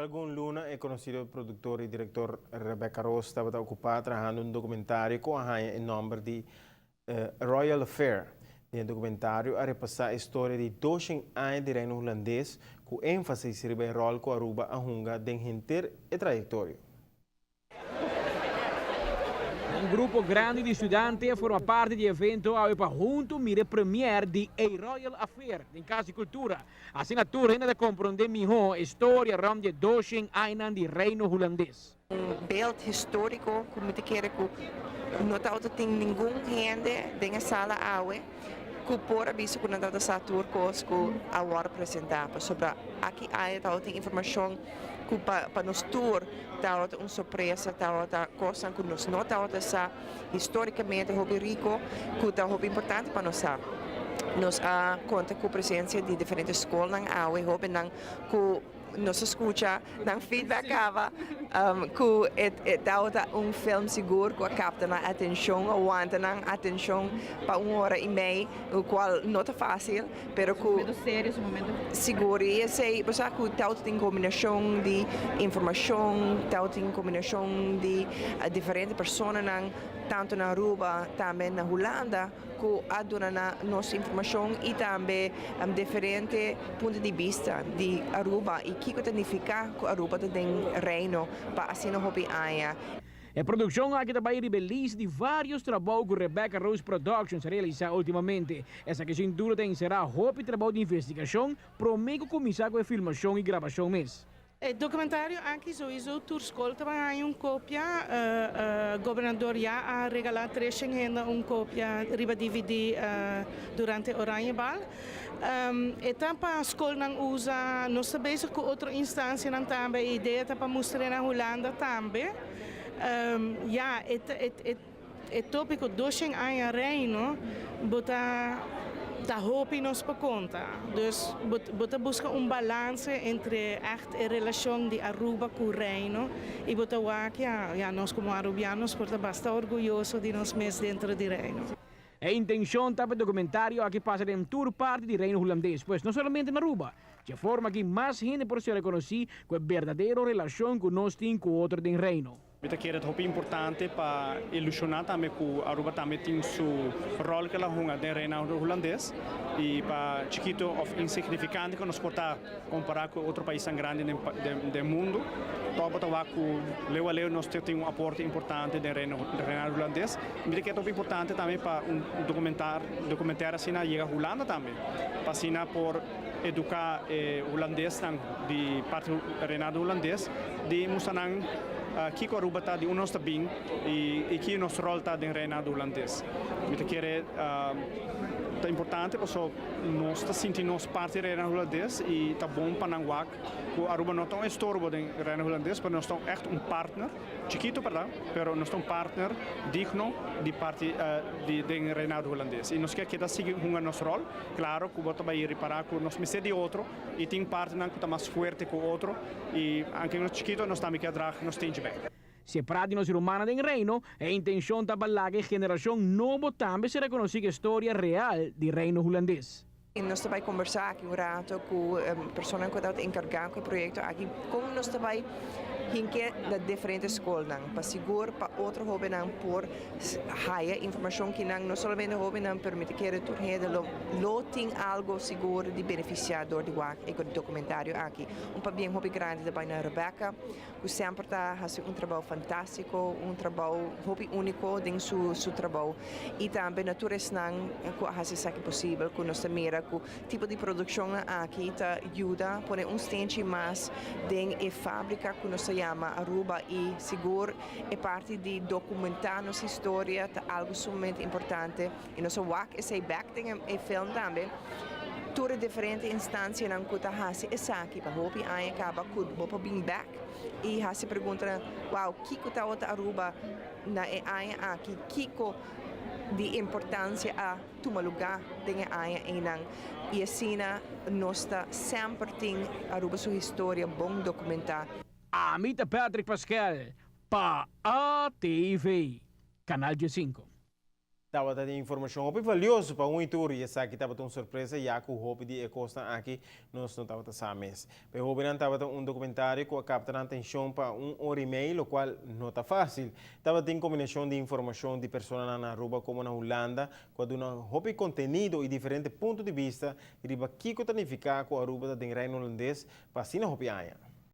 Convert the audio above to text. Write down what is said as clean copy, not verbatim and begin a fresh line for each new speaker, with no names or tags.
Algún Luna é conhecido produtor e diretor Rebecca Ross estava ocupado trabajando um documentário com a em nome de Royal Affair. No documentário a repassar a história de 200 anos de reino holandês com ênfase sobre o rol que Aruba a hunga de inteira e trajetória.
Um grupo grande de estudantes forma parte do evento ao junto mire premier de A Royal Affair em Casa de Cultura. A assinatura ainda compreende melhor a história rond de 200 anos de reino holandês.
Beeld histórico, como te quer que não tem nenhum gente na sala aue que por aviso que não está satur coisas que agora apresentar sobre aqui há tem informação que para nos tour tá uma surpresa tá coisa que nos não tá historicamente hobby rico que tá hobby importante para nós. Nós conta com a presença de diferentes escolas na aue hobby nang que nos escuta, nang feedback ava, que dá filme seguro que capta na atenção, aguanta na atenção para 1 hora e meia, o qual não é fácil, pero que
momento sério, momento
seguro e sei, você que tal tem combinação de informação, tal tem combinação de diferentes pessoas tanto na Aruba, também na Holanda, que aduna na nossa informação e também diferentes pontos de vista de Aruba e que significa que Aruba tem reino para assim não hobby aia.
A produção aqui também release de vários trabalhos que Rebecca Rose Productions realiza ultimamente. Essa que sem dúvida será hobby trabalho de investigação, promego começar com a filmação e gravação mesmo.
O documentário aqui sowieso tour school também uma cópia governador já a regalar 300 uma cópia riba DVD durante Oranjebal. E tampa a escola não usa nós sabemos que outra instância não também a ideia para mostrar na Holanda também. Ja, é tópico 200 anos reino, bota da hoop nos por conta. Dus bota busca balance entre echt a relação de Aruba com o reino e bota que nós como arubianos porta bastante orgulhoso de nós mesmos dentro do reino.
A intenção do documentário aqui passa em toda parte do reino holandês, pois não somente na Aruba, de forma que mais gente pode ser reconhecer com a verdadeira relação que nós temos com outro do reino.
Kita kira het hopi importante para ilusionar também que Aruba também tem seu rol que ela hunga de reino holandês e para chiquito of insignificante que nos pode comparar com outro país tão grande do mundo. Todo para que leu a leu nós temos aporte importante do reino holandês. Kita kira hopi importante também para documentário assim na chega Holanda também, para assim por educar holandês de parte do reino holandês de mostrar que a Aruba está de nosso bem e que o nosso rol está de reino holandês. Então, é importante porque nós estamos sentindo parte do reino holandês e está bom para nós que a Aruba não é tão estorbo do reino holandês, mas nós estamos echt partner, chiquito, perdão, mas nós estamos partner digno de parte do reino holandês. E nós queremos seguir o nosso rol, claro, que vamos reparar que nós somos de outro e tem parte que está mais forte que o outro e anche nós chiquito nós também queremos nos tem bem.
Separado nos humanos del reino, a intenção da que geração nova também se reconhecer a história real do reino holandês.
E nós também conversar aqui rato com a pessoa que está encarregada com o projeto aqui, como nós também hinke da diferentes escolas para seguro para outro hobby por higher informação que não somente hobby não permite que retorne lo tem algo seguro de beneficiador de documentário aqui para bem hobby grande também na Rebecca que sempre está fazendo trabalho fantástico hobby único em seu trabalho e também na tourist não que faz que possível que nós também que tipo de produção aqui tá ajuda por stante mais em a fábrica que nós chama Aruba e seguro é parte de documentar nossa história, é algo sumamente importante. E nosso work é ser back em filme também. Todas diferentes instâncias não que está fazendo aqui para hope aí acaba com o being back e se pergunta, wow, que está outra Aruba na aí aqui, que de importância a tomar lugar tem aí e assim nós sempre tem Aruba sua história bom documentar.
Amita Patrick Pascal, para ATV, Canal G5.
Tava dando informação hopi valioso para um tour e essa aqui tava uma surpresa já que o hopi de Costa aqui nós não tava sabendo. Mas hopi não tava um documentário que capta a atenção para hora e meia, o qual não está fácil. Tava tem combinação de informação de pessoas na Aruba como na Holanda, quando um hopi conteúdo e diferentes pontos de vista, riba que significa que a Aruba tem reino holandês para assim hopi aia.